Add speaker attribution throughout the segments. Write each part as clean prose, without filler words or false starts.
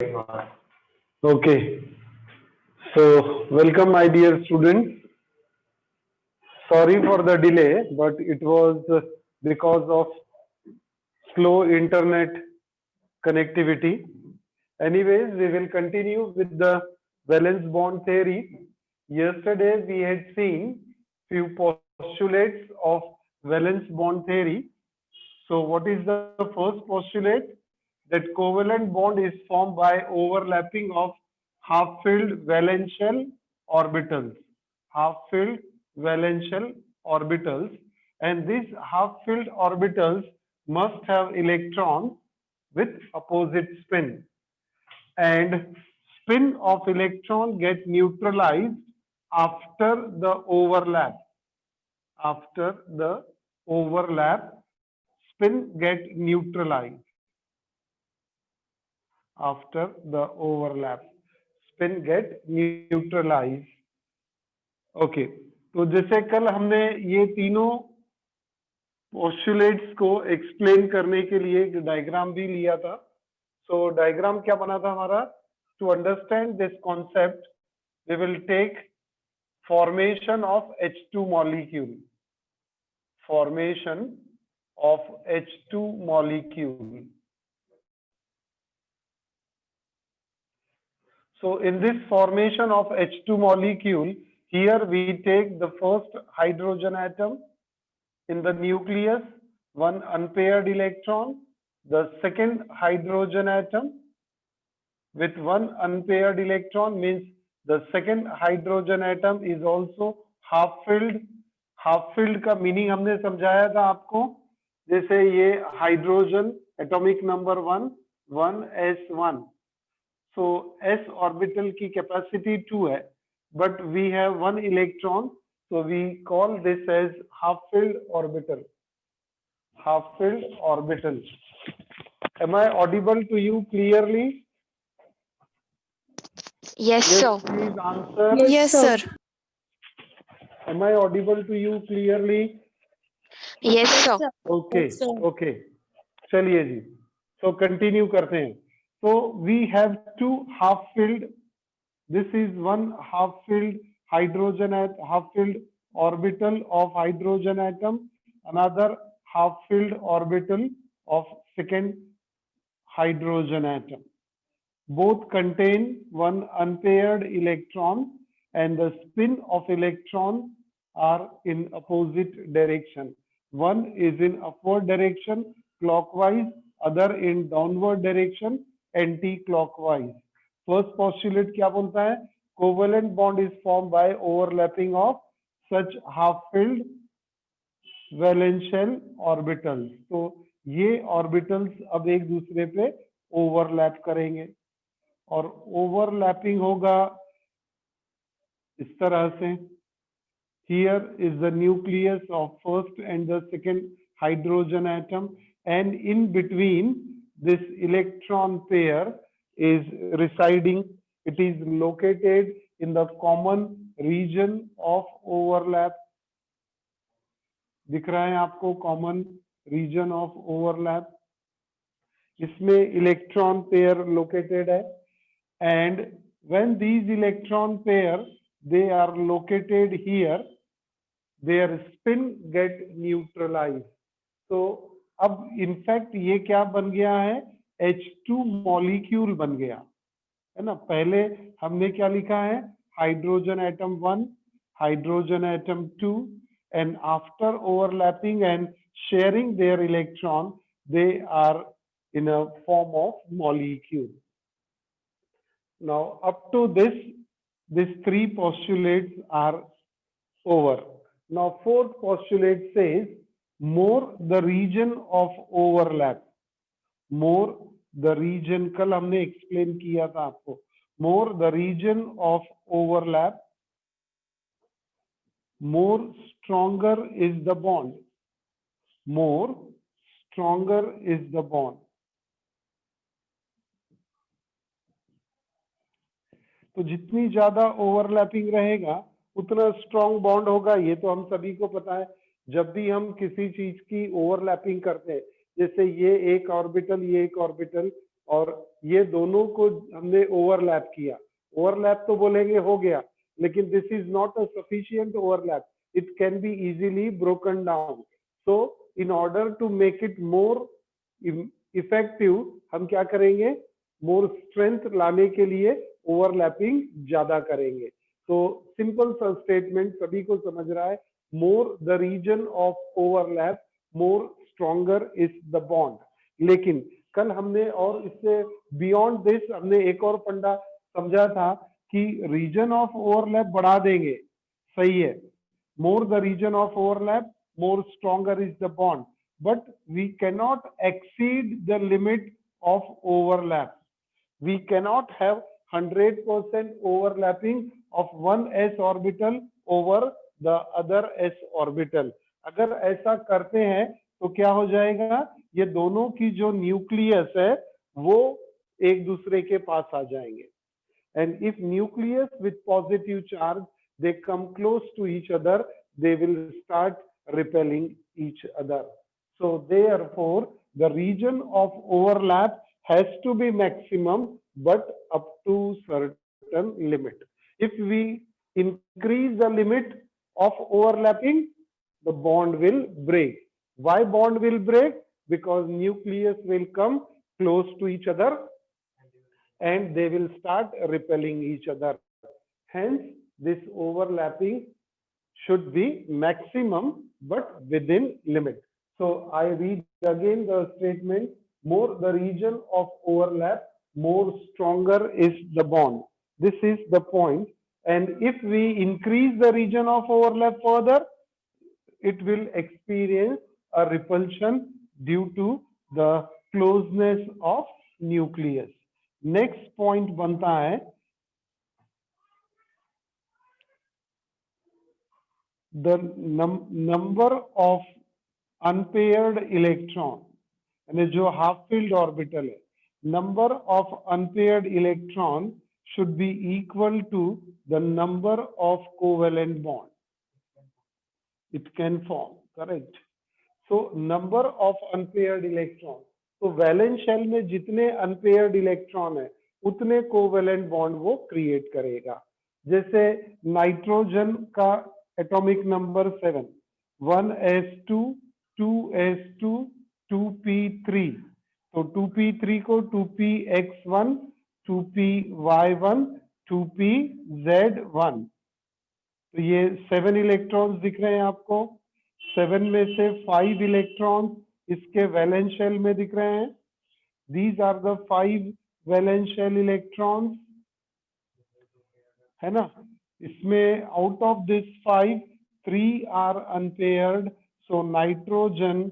Speaker 1: Okay, so welcome, my dear students. Sorry for the delay, but it was because of slow internet connectivity. Anyways, we will continue with the valence bond theory. Yesterday, we had seen few postulates of valence bond theory. So, what is the first postulate? That covalent bond is formed by overlapping of half-filled valential orbitals. Half-filled valential orbitals, and these half-filled orbitals must have electrons with opposite spin, and spin of electron get neutralized after the overlap. After the overlap, spin get neutralized. After the overlap, spin get neutralized. Okay, तो जैसे कल हमने ये तीनों postulates को explain करने के लिए एक डायग्राम भी लिया था. सो डायग्राम क्या बना था हमारा? To understand this concept we will take formation of H2 molecule. Formation of H2 molecule. So in this formation of H2 molecule, here we take the first hydrogen atom in the nucleus, one unpaired electron, the second hydrogen atom with one unpaired electron means the second hydrogen atom is also half filled. Half filled का meaning हमने समझाया था आपको. जैसे ये hydrogen atomic number 1s1. So s orbital की capacity 2 है, but we have one electron, so we call this as half filled orbital. Half filled orbital. Am I audible to you clearly?
Speaker 2: Yes, sir.
Speaker 1: Please answer.
Speaker 2: Yes, sir.
Speaker 1: Am I audible to you clearly?
Speaker 2: Yes, sir.
Speaker 1: Okay. Okay. चलिए जी. So continue करते हैं. So we have two half filled. This is one half filled hydrogen at half filled orbital of hydrogen atom. Another half filled orbital of second hydrogen atom. Both contain one unpaired electron, and the spin of electron are in opposite direction. One is in upward direction clockwise, other in downward direction anti-clockwise. First postulate क्या बोलता है? Covalent bond is formed by overlapping of such half-filled valential orbitals. तो ये orbitals अब एक दूसरे पे overlap करेंगे और overlapping होगा इस तरह से. Here is the nucleus of first and the second hydrogen atom, and in between this electron pair is residing. It is located in the common region of overlap. दिख रहा है आपको common region of overlap? इसमें electron pair located है, and when these electron pair they are located here, their spin get neutralized. तो अब in fact ये क्या बन गया है? H2 मॉलिक्यूल बन गया है ना. पहले हमने क्या लिखा है? Hydrogen atom 1, hydrogen atom 2, and after overlapping and sharing their electron, they are in a form of molecule. Now up to this, these three postulates are over. Now fourth postulate says more the region of overlap. More the region, कल हमने explain किया था आपको. More the region of overlap, more stronger is the bond. More stronger is the bond. तो जितनी ज्यादा overlapping रहेगा उतना स्ट्रॉन्ग बॉन्ड होगा. ये तो हम सभी को पता है. जब भी हम किसी चीज की ओवरलैपिंग करते हैं, जैसे ये एक ऑर्बिटल, ये एक ऑर्बिटल, और ये दोनों को हमने ओवरलैप किया। ओवरलैप तो बोलेंगे हो गया, लेकिन this is not a sufficient overlap, it can be easily broken down. So in order to make it more effective हम क्या करेंगे, मोर स्ट्रेंथ लाने के लिए ओवरलैपिंग ज्यादा करेंगे। तो सिंपल सा स्टेटमेंट सभी को समझ रहा है, more the region of overlap more stronger is the bond. लेकिन कल हमने और इससे बियॉन्ड दिस हमने एक और फंडा समझा था कि रीजन ऑफ ओवरलैप बढ़ा देंगे, सही है, more the region of overlap more stronger is the bond, but we cannot exceed the limit of overlap. We cannot have 100% overlapping of one s orbital over the other s orbital. अगर ऐसा करते हैं तो क्या हो जाएगा, ये दोनों की जो न्यूक्लियस है वो एक दूसरे के पास आ जाएंगे। And if nucleus with positive charge they come close to each other, they will start repelling each other. So therefore the region of overlap has to be maximum, but up to certain limit. If we increase the limit of overlapping, the bond will break. Why bond will break? Because nucleus will come close to each other and they will start repelling each other. Hence, this overlapping should be maximum but within limit. So I read again the statement, more the region of overlap, more stronger is the bond. This is the point. And if we increase the region of overlap further, it will experience a repulsion due to the closeness of nucleus. Next point बनता है the number of unpaired electron, यानी जो half filled orbital है, number of unpaired electron should be equal to the number of covalent bond it can form, correct? So number of unpaired electron, तो valence shell में जितने unpaired electron है उतने covalent bond वो create करेगा। जैसे nitrogen का atomic number 7, 1s2 2s2 2p3, तो 2p3 को 2px1 2py1 2pz1, तो ये 7 इलेक्ट्रॉन्स दिख रहे हैं आपको। 7 में से 5 इलेक्ट्रॉन्स इसके वैलेंस शेल में दिख रहे हैं। These are the 5 valence shell electrons, है ना। इसमें out of this 5 3 are unpaired, so nitrogen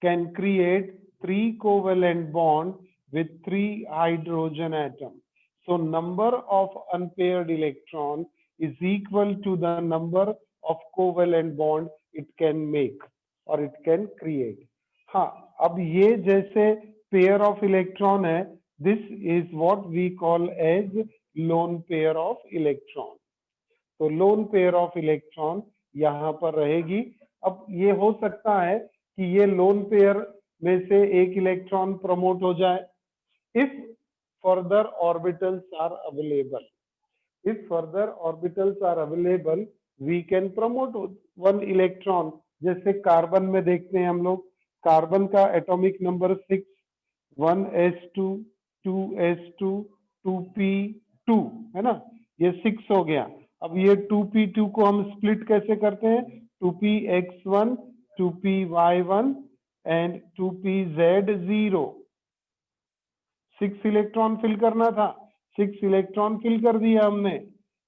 Speaker 1: can create 3 covalent bond with 3 hydrogen atoms. So number of unpaired electron is equal to the number of covalent bond it can make or it can create. हाँ, अब ये जैसे pair of electron है, this is what we call as lone pair of electron. तो lone pair of electron यहाँ पर रहेगी। अब ये हो सकता है कि ये lone pair में से एक इलेक्ट्रॉन प्रमोट हो जाए if further orbitals are available. If further orbitals are available, we can promote one electron. जैसे कार्बन में देखते हैं हम लोग, कार्बन का atomic number 6, 1s2 2s2 2p2, है ना, ये 6 हो गया। अब ये 2p2 को हम स्प्लिट कैसे करते हैं, 2px1 2py1 and 2pz0। 6 electron fill करना था, 6 इलेक्ट्रॉन फिल कर दिया हमने,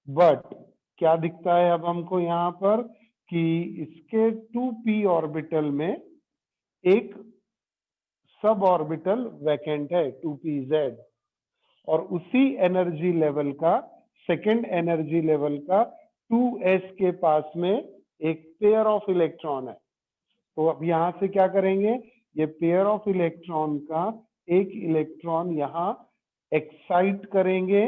Speaker 1: बट क्या दिखता है अब हमको यहाँ पर कि इसके 2p ऑर्बिटल में एक सब ऑर्बिटल वैकेंट है 2pz, और उसी एनर्जी लेवल का सेकेंड एनर्जी लेवल का 2s के पास में एक पेयर ऑफ इलेक्ट्रॉन है। तो अब यहाँ से क्या करेंगे, ये पेयर ऑफ इलेक्ट्रॉन का एक इलेक्ट्रॉन यहाँ एक्साइट करेंगे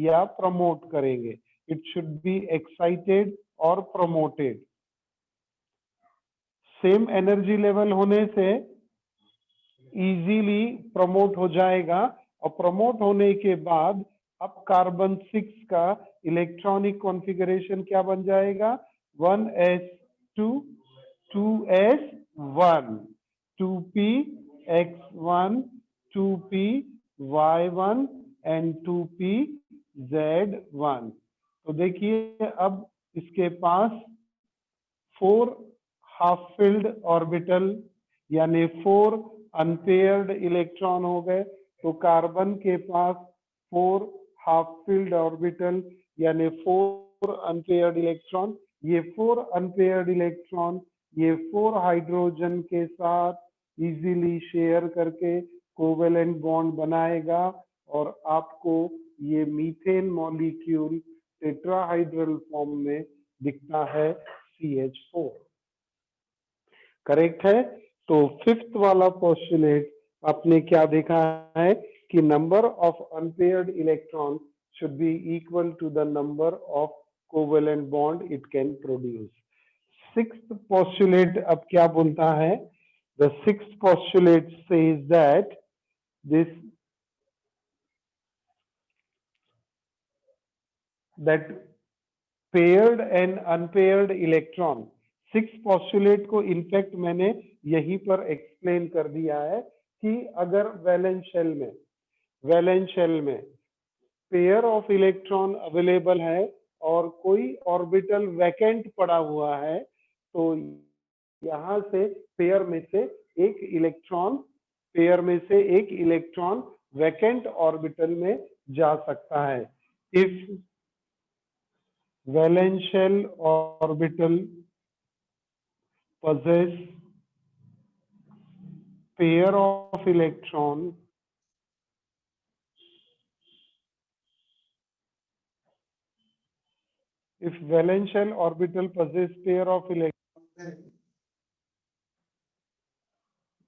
Speaker 1: या प्रमोट करेंगे। इट शुड बी एक्साइटेड और प्रमोटेड। सेम एनर्जी लेवल होने से इजीली प्रमोट हो जाएगा और प्रमोट होने के बाद अब कार्बन 6 का इलेक्ट्रॉनिक कॉन्फ़िगरेशन क्या बन जाएगा 1s2 2s1 2px1 2py1 and 2pz1। तो देखिए अब इसके पास 4 हाफ फिल्ड ऑर्बिटल यानी 4 अनपेयर्ड इलेक्ट्रॉन हो गए। तो कार्बन के पास 4 हाफ फिल्ड ऑर्बिटल यानी 4 अनपेयर्ड इलेक्ट्रॉन। ये 4 अनपेयर्ड इलेक्ट्रॉन ये 4 हाइड्रोजन के साथ इजीली शेयर करके कोवेलेंट बॉन्ड बनाएगा और आपको ये मीथेन मॉलिक्यूल टेट्राहाइड्रल फॉर्म में दिखता है CH4। करेक्ट है। तो फिफ्थ वाला पोस्टुलेट आपने क्या देखा है कि number of unpaired electron should be equal to the number of covalent bond it can produce. Sixth postulate अब क्या बोलता है? The sixth postulate says that paired and unpaired electron, six postulate को इनफैक्ट मैंने यहीं पर एक्सप्लेन कर दिया है कि अगर वैलेंस शेल में पेयर ऑफ इलेक्ट्रॉन अवेलेबल है और कोई ऑर्बिटल वैकेंट पड़ा हुआ है तो यहां से पेयर में से एक इलेक्ट्रॉन वैकेंट ऑर्बिटल में जा सकता है। If valence shell orbital possess pair of electron if valence shell orbital possess pair of electron,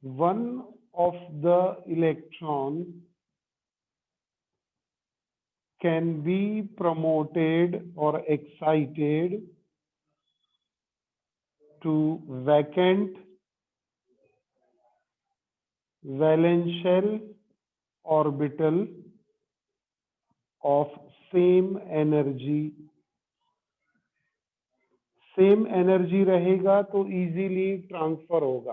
Speaker 1: one of the electron can be promoted or excited to vacant valence shell orbital of same energy। Same energy रहेगा तो easily transfer होगा।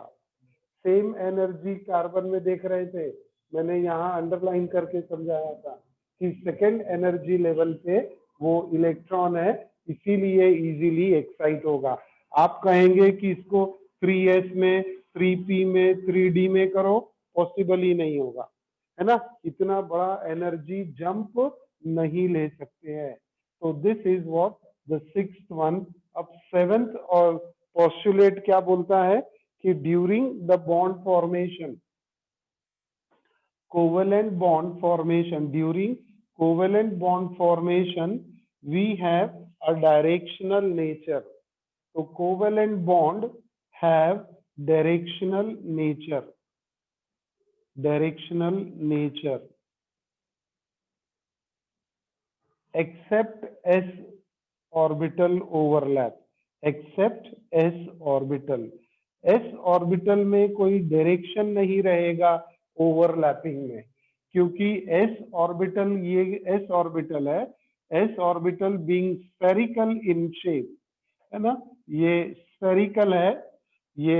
Speaker 1: Same energy carbon में देख रहे थे, मैंने यहाँ underline करके समझाया था कि सेकेंड एनर्जी लेवल पे वो इलेक्ट्रॉन है, इसीलिए इजीली एक्साइट होगा। आप कहेंगे कि इसको 3s में 3p में 3d में करो, पॉसिबल ही नहीं होगा, है ना, इतना बड़ा एनर्जी जंप नहीं ले सकते हैं। तो this is what the sixth one. अब सेवेंथ और पोस्टुलेट क्या बोलता है कि during the bond formation, covalent bond formation, during covalent bond formation we have a directional nature. तो covalent bond have directional nature except s orbital overlap, except s orbital में कोई direction नहीं रहेगा ओवरलैपिंग में, क्योंकि s orbital ये s orbital है, s orbital being spherical in shape, है ना, ये spherical है, ये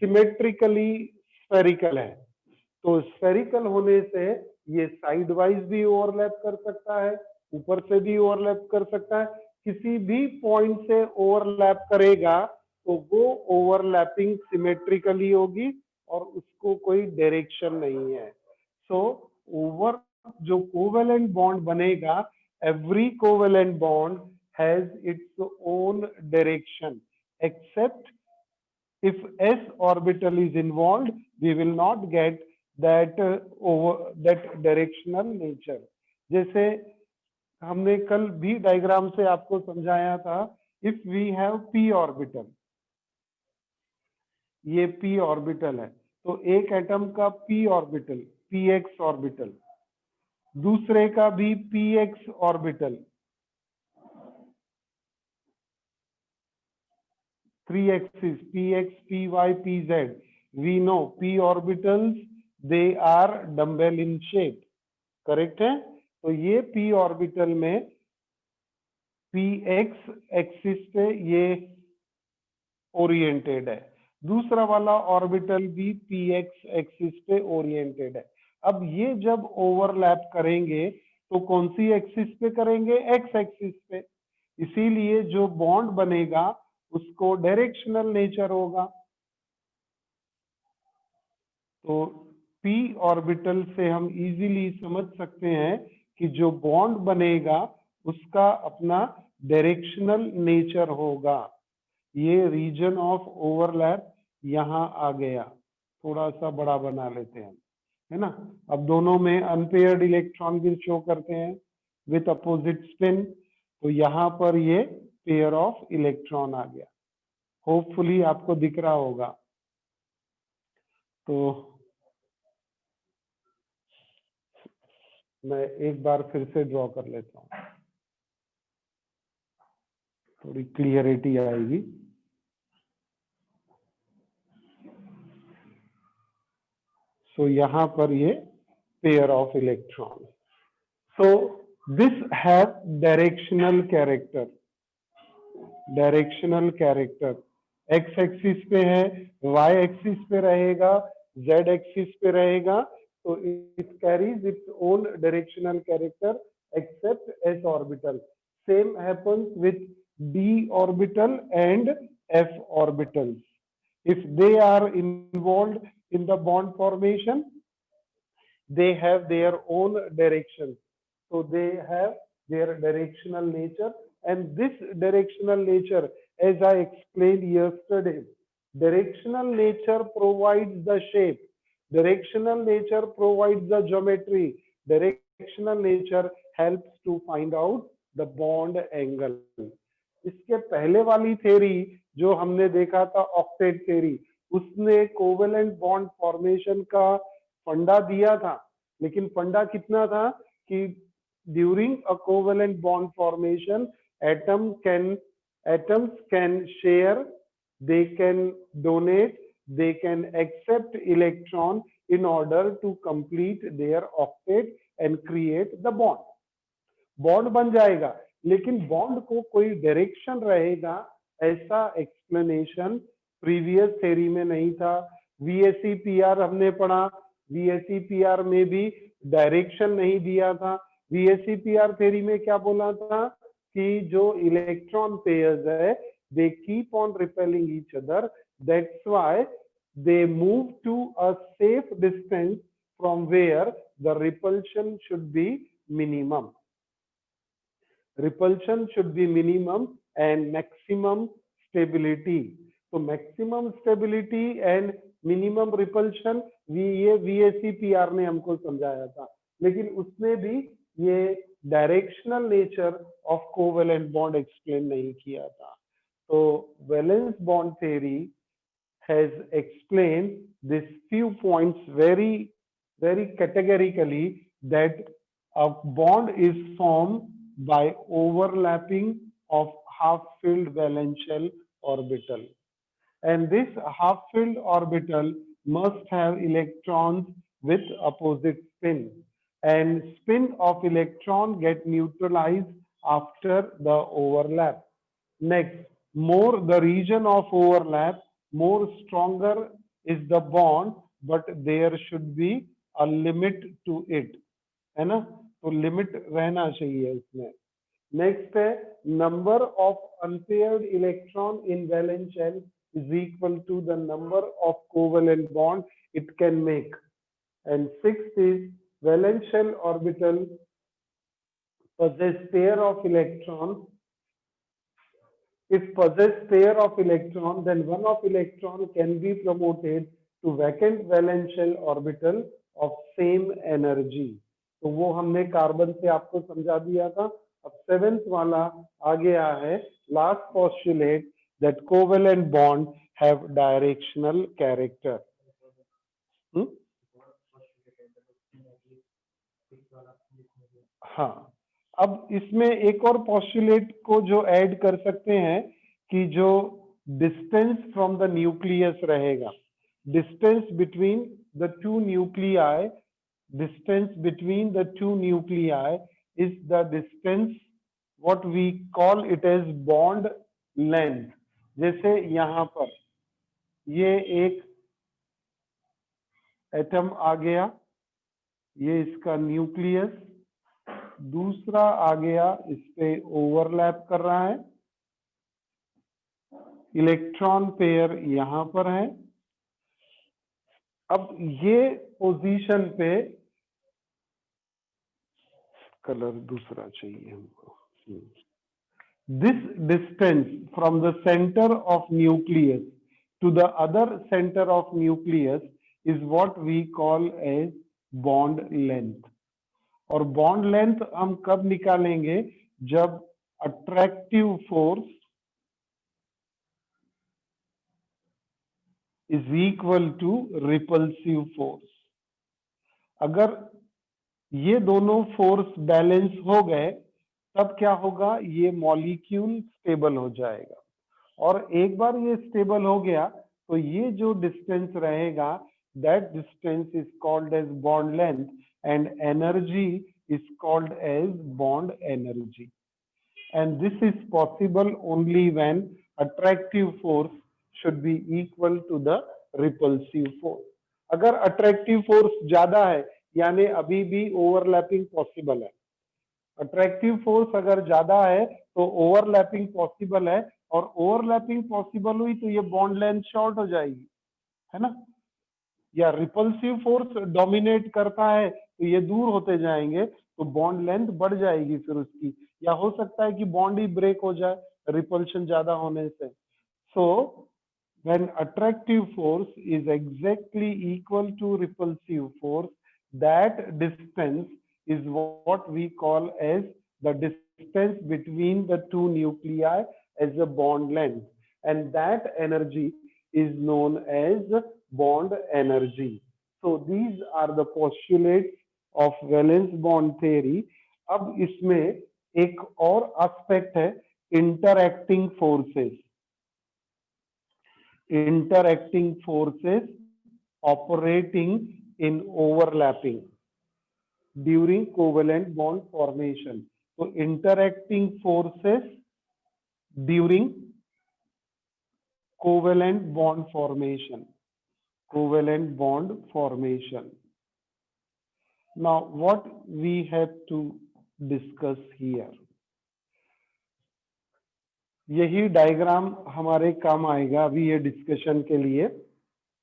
Speaker 1: सिमेट्रिकली स्फेरिकल है। तो स्फेरिकल होने से ये साइड वाइज भी ओवरलैप कर सकता है, ऊपर से भी ओवरलैप कर सकता है, किसी भी पॉइंट से ओवरलैप करेगा तो वो ओवरलैपिंग सिमेट्रिकली होगी और उसको कोई डायरेक्शन नहीं है। सो ओवर जो कोवेलेंट बॉन्ड बनेगा, every covalent bond has its own direction, except if s orbital is involved we will not get that that directional nature। जैसे हमने कल भी डायग्राम से आपको समझाया था, if we have p orbital, ये p ऑर्बिटल है, तो एक एटम का p ऑर्बिटल px ऑर्बिटल, दूसरे का भी px orbital, 3 axis px py pz, we know p orbitals they are dumbbell in shape, correct है? तो ये p ऑर्बिटल में px एक्सिस पे ये ओरिएंटेड है, दूसरा वाला ऑर्बिटल भी px एक्सिस पे ओरिएंटेड है। अब ये जब ओवरलैप करेंगे तो कौन सी एक्सिस पे करेंगे? x एक्सिस पे, इसीलिए जो बॉन्ड बनेगा उसको डायरेक्शनल नेचर होगा। तो p ऑर्बिटल से हम इजीली समझ सकते हैं कि जो बॉन्ड बनेगा उसका अपना डायरेक्शनल नेचर होगा। ये रीजन ऑफ ओवरलैप यहाँ आ गया, थोड़ा सा बड़ा बना लेते हैं, है ना? अब दोनों में अनपेयर्ड इलेक्ट्रॉन भी शो करते हैं विथ अपोजिट स्पिन, तो यहाँ पर ये पेयर ऑफ इलेक्ट्रॉन आ गया। होपफुली आपको दिख रहा होगा। तो मैं एक बार फिर से ड्रॉ कर लेता हूँ, थोड़ी क्लियरिटी आएगी। सो यहाँ पर ये pair of electron, so this have directional character, directional character x axis पे है, वाई एक्सिस पे रहेगा, जेड एक्सिस पे रहेगा, तो it carries its own directional character except s orbital. Same happens with d orbital and f orbital. If they are involved in the bond formation, they have their own direction. So they have their directional nature, and this directional nature, as I explained yesterday, directional nature provides the shape, directional nature provides the geometry, directional nature helps to find out the bond angle. इसके पहले वाली theory जो हमने देखा था octet theory, उसने covalent bond formation का फंडा दिया था, लेकिन फंडा कितना था कि during a covalent bond formation atoms can share, they can donate, they can accept electron in order to complete their octet and create the bond. Bond बन जाएगा, लेकिन बॉन्ड को कोई डायरेक्शन रहेगा ऐसा एक्सप्लेनेशन प्रीवियस थ्योरी में नहीं था। VSEPR हमने पढ़ा, VSEPR में भी डायरेक्शन नहीं दिया था। VSEPR थ्योरी में क्या बोला था कि जो इलेक्ट्रॉन पेयर्स है they keep on repelling each other, that's why they move to a safe distance from where the repulsion should be minimum. Repulsion should be minimum and maximum stability. तो maximum stability and minimum repulsion ये VSEPR ने हमको समझाया था, लेकिन उसने भी ये directional nature of covalent bond explain नहीं किया था। तो valence bond theory has explained this few points very categorically, that a bond is formed by overlapping of half-filled valence orbital, and this half-filled orbital must have electrons with opposite spin, and spin of electron get neutralized after the overlap. Next, more the region of overlap, more stronger is the bond, but there should be a limit to it, है ना? तो limit रहना चाहिए इसमें। Next है number of unpaired electron in valence shell is equal to the number of covalent bond it can make. And sixth is valence shell orbital possess pair of electrons. If possess pair of electron, then one of electron can be promoted to vacant valence shell orbital of same energy. तो वो हमने carbon से आपको समझा दिया था। अब seventh वाला आ गया है, last postulate that covalent bond have directional character. हाँ, अब इसमें एक और पोस्टुलेट को जो ऐड कर सकते हैं कि जो डिस्टेंस फ्रॉम द न्यूक्लियस रहेगा, distance between the two nuclei is the distance what we call it as bond length. जैसे यहाँ पर ये एक एटम आ गया, ये इसका न्यूक्लियस, दूसरा आ गया, इस पे ओवरलैप कर रहा है, इलेक्ट्रॉन पेयर यहां पर है। अब ये पोजीशन पे कलर दूसरा चाहिए हमको। This distance from the centre of nucleus to the other centre of nucleus is what we call as bond length. और बॉन्ड लेंथ हम कब निकालेंगे? जब attractive force is equal to repulsive force. अगर ये दोनों फोर्स बैलेंस हो गए तब क्या होगा? ये मॉलिक्यूल स्टेबल हो जाएगा। और एक बार ये स्टेबल हो गया तो ये जो डिस्टेंस रहेगा, that distance is called as bond length and energy is called as bond energy. And this is possible only when attractive force should be equal to the repulsive force. अगर attractive force ज्यादा है यानी अभी भी overlapping possible है। Attractive force अगर ज्यादा है तो ओवरलैपिंग पॉसिबल है, और ओवरलैपिंग पॉसिबल हुई तो ये बॉन्ड लेंथ शॉर्ट हो जाएगी, है ना? या रिपल्सिव फोर्स डोमिनेट करता है तो ये दूर होते जाएंगे तो बॉन्ड लेंथ बढ़ जाएगी फिर उसकी, या हो सकता है कि बॉन्ड ही ब्रेक हो जाए रिपल्शन ज्यादा होने से। सो when attractive force is exactly equal to repulsive force, that distance is what we call as the distance between the two nuclei as a bond length, and that energy is known as bond energy. So these are the postulates of valence bond theory. अब इसमें एक और aspect है interacting forces. Interacting forces operating in overlapping during covalent bond formation. So interacting forces during covalent bond formation. Covalent bond formation. Now what we have to discuss here, यही diagram हमारे काम आएगा अभी ये डिस्कशन के लिए।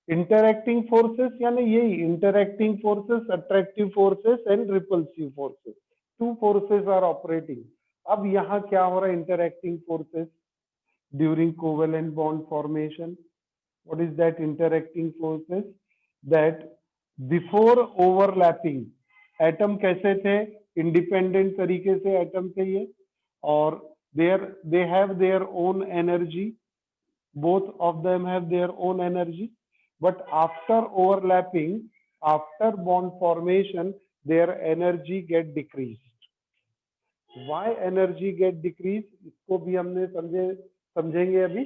Speaker 1: Interacting forces यानी यही interacting forces, attractive forces and repulsive forces, two forces are operating. अब यहाँ क्या हो रहा है? Interacting forces during covalent bond formation. What is that interacting forces? That before overlapping atom कैसे थे? इंडिपेंडेंट तरीके से एटम थे ये, और they have their own energy, both of them have their own energy, but after overlapping, after bond formation, their energy get decreased. Why energy get decreased? इसको भी हमने समझेंगे अभी।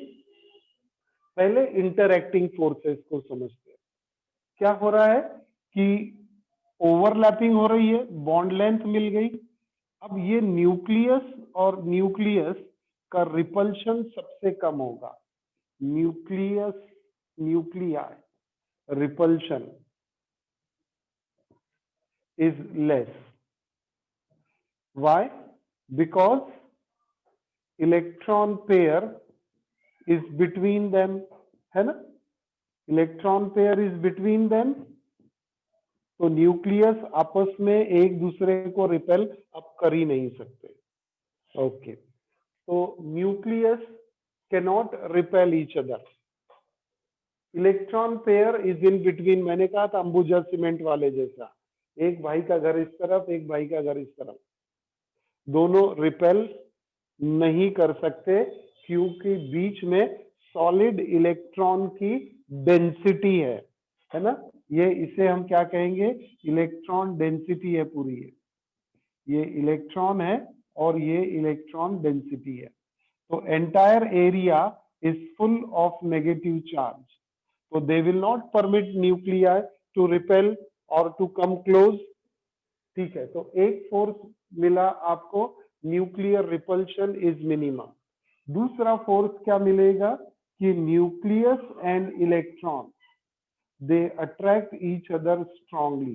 Speaker 1: पहले इंटरएक्टिंग फोर्सेस को समझते हैं। क्या हो रहा है कि ओवरलैपिंग हो रही है, बॉन्ड लेंथ मिल गई। अब ये न्यूक्लियस और न्यूक्लियस का रिपल्शन सबसे कम होगा। Nuclei repulsion is less. Why? Because electron pair is between them, है ना? Electron pair is between them, तो न्यूक्लियस आपस में एक दूसरे को रिपेल अब कर ही नहीं सकते। ओके, तो nucleus cannot repel each other. Electron pair is in between. मैंने कहा था अंबुजा सीमेंट वाले जैसा, एक भाई का घर इस तरफ, एक भाई का घर इस तरफ, दोनों रिपेल नहीं कर सकते क्योंकि बीच में सॉलिड इलेक्ट्रॉन की डेंसिटी है ना? ये इसे हम क्या कहेंगे? इलेक्ट्रॉन डेंसिटी है पूरी। ये इलेक्ट्रॉन है और ये इलेक्ट्रॉन डेंसिटी है। तो entire area is full of negative charge. तो they will not permit nuclei to repel और टू कम क्लोज। ठीक है, तो एक फोर्स मिला आपको, न्यूक्लियर रिपल्शन इज मिनिमम। दूसरा फोर्स क्या मिलेगा कि nucleus and electron they attract each other strongly.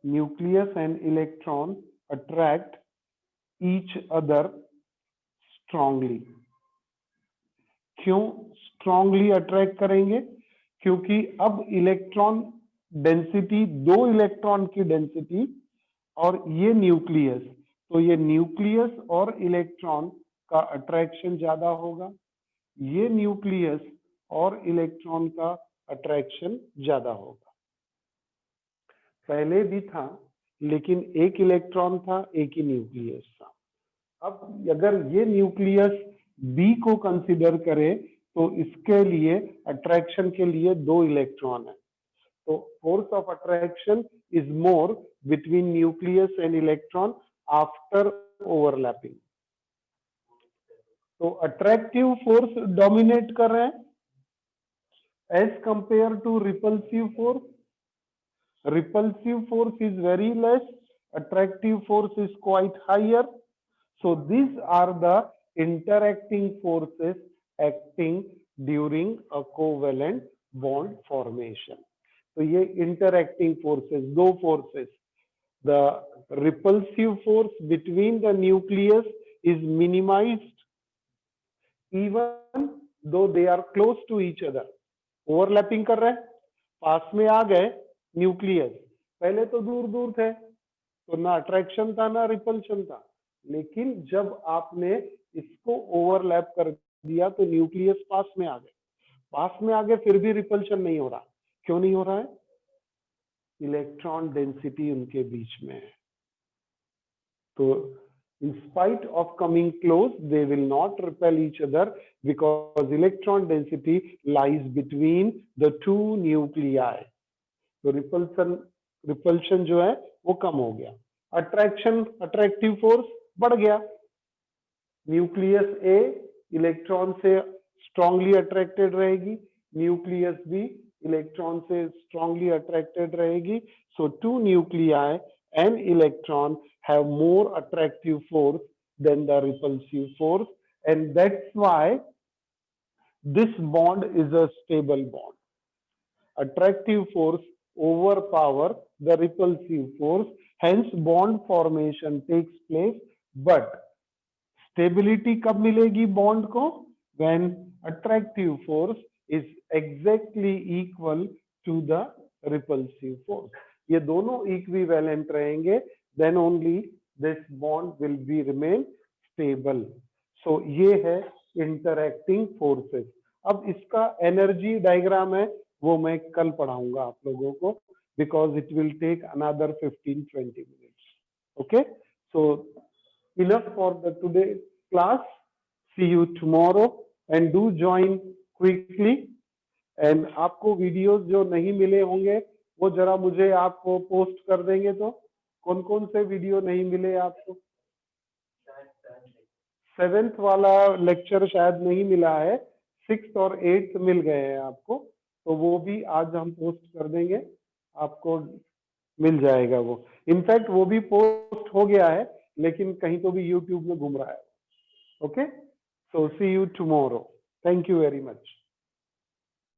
Speaker 1: Nucleus and electron attract each other strongly. क्यों strongly attract करेंगे? क्योंकि अब इलेक्ट्रॉन डेंसिटी, दो इलेक्ट्रॉन की डेंसिटी और ये न्यूक्लियस, तो ये न्यूक्लियस और इलेक्ट्रॉन का अट्रैक्शन ज्यादा होगा, ये न्यूक्लियस और इलेक्ट्रॉन का अट्रैक्शन ज्यादा होगा। पहले भी था लेकिन एक इलेक्ट्रॉन था, एक ही न्यूक्लियस था। अब अगर ये न्यूक्लियस बी को कंसीडर करें तो इसके लिए अट्रैक्शन के लिए दो इलेक्ट्रॉन है, तो force of attraction is more between nucleus and electron after overlapping. तो अट्रैक्टिव फोर्स डोमिनेट कर रहे हैं as compared to repulsive force. Repulsive force is very less, attractive force is quite higher. So these are the interacting forces acting during a covalent bond formation. तो ये interacting forces, दो forces. The repulsive force between the nucleus is minimized even though they are close to each other. Overlapping कर रहे हैं, पास में आ गए nucleus, पहले तो दूर दूर थे तो ना अट्रैक्शन था ना रिपल्शन था, लेकिन जब आपने इसको ओवरलैप कर दिया तो न्यूक्लियस पास में आ गए, पास में आ गए फिर भी रिपल्शन नहीं हो रहा। क्यों नहीं हो रहा है? इलेक्ट्रॉन डेंसिटी उनके बीच में है। तो in spite of coming close, they will not repel each other because electron density lies between the two nuclei. तो रिपल्शन जो है वो कम हो गया, अट्रैक्शन, अट्रैक्टिव फोर्स बढ़ गया। न्यूक्लियस ए इलेक्ट्रॉन से स्ट्रांगली अट्रैक्टेड रहेगी, न्यूक्लियस बी इलेक्ट्रॉन से स्ट्रांगली अट्रैक्टेड रहेगी। So two nuclei and electron have more attractive force than the repulsive force, and that's why this bond is a stable bond. Attractive force overpower the repulsive force, hence bond formation takes place, but stability कब मिलेगी bond को? When attractive force is exactly equal to the repulsive force. ये दोनों equivalent रहेंगे, then only this bond will be remain stable. So ये है interacting forces. अब इसका एनर्जी डायग्राम है वो मैं कल पढ़ाऊंगा आप लोगों को, because it will take another 15-20 minutes. Okay, so enough for the today class. See you tomorrow and do join quickly. And आपको वीडियोस जो नहीं मिले होंगे वो जरा मुझे आपको पोस्ट कर देंगे। तो कौन कौन से वीडियो नहीं मिले आपको? 7th वाला लेक्चर शायद नहीं मिला है, 6th और 8th मिल गए हैं आपको, तो वो भी आज हम पोस्ट कर देंगे, आपको मिल जाएगा वो। इनफैक्ट वो भी पोस्ट हो गया है लेकिन कहीं तो भी यूट्यूब में घूम रहा है। Okay, so see you tomorrow. Thank you very much.